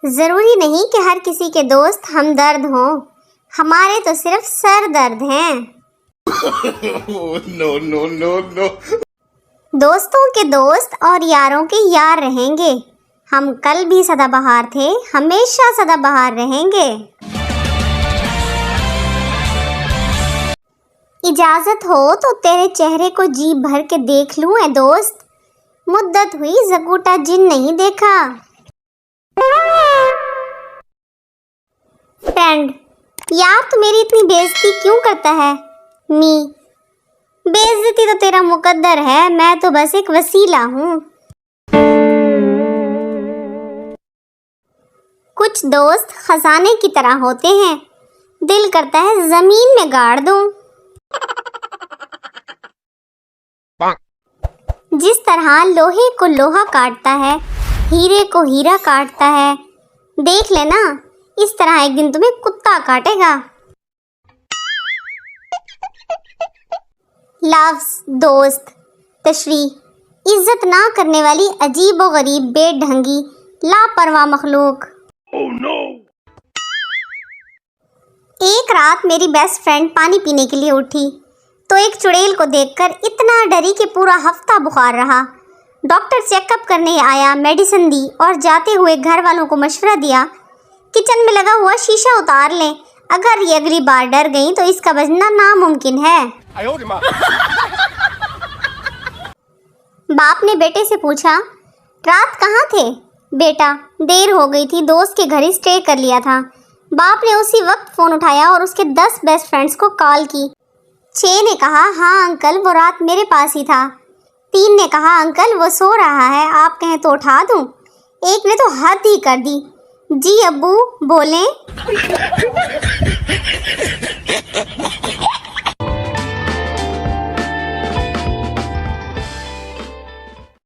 ضروری نہیں کہ ہر کسی کے دوست ہمدرد ہوں، ہمارے تو صرف سر درد ہیں۔ دوستوں کے دوست اور یاروں کے یار رہیں گے، ہم کل بھی سدا بہار تھے، ہمیشہ سدا بہار رہیں گے۔ اجازت ہو تو تیرے چہرے کو جی بھر کے دیکھ لوں اے دوست، مدت ہوئی زکوٹا جن نہیں دیکھا۔ فرینڈ: یار تو میری اتنی بے عزتی کیوں کرتا ہے؟ می: بے عزتی تو تیرا مقدر ہے، میں تو بس ایک وسیلہ ہوں۔ کچھ دوست خزانے کی طرح ہوتے ہیں، دل کرتا ہے زمین میں گاڑ دوں۔ جس طرح لوہے کو لوہا کاٹتا ہے، ہیرے کو ہیرا کاٹتا ہے، دیکھ لینا اس طرح ایک دن تمہیں کتا کاٹے گا۔ لفظ دوست، تشریح: عزت نہ کرنے والی عجیب و غریب بے ڈھنگی لاپرواہ مخلوق۔ ایک رات میری بیسٹ فرینڈ پانی پینے کے لیے اٹھی تو ایک چڑیل کو دیکھ کر اتنا ڈری کہ پورا ہفتہ بخار رہا۔ ڈاکٹر چیک اپ کرنے آیا، میڈیسن دی اور جاتے ہوئے گھر والوں کو مشورہ دیا کچن میں لگا ہوا شیشہ اتار لیں، اگر یہ اگلی بار ڈر گئیں تو اس کا بچنا ناممکن ہے۔ باپ نے بیٹے سے پوچھا، رات کہاں تھے؟ بیٹا: دیر ہو گئی تھی، دوست کے گھر اسٹے کر لیا تھا۔ باپ نے اسی وقت فون اٹھایا اور اس کے 10 بیسٹ فرینڈز کو کال کی۔ 6 نے کہا، ہاں انکل وہ رات میرے پاس ہی تھا۔ 3 نے کہا، انکل وہ سو رہا ہے، آپ کہیں تو اٹھا دوں؟ ایک نے تو حد ہی کر دی، جی ابو بولیں۔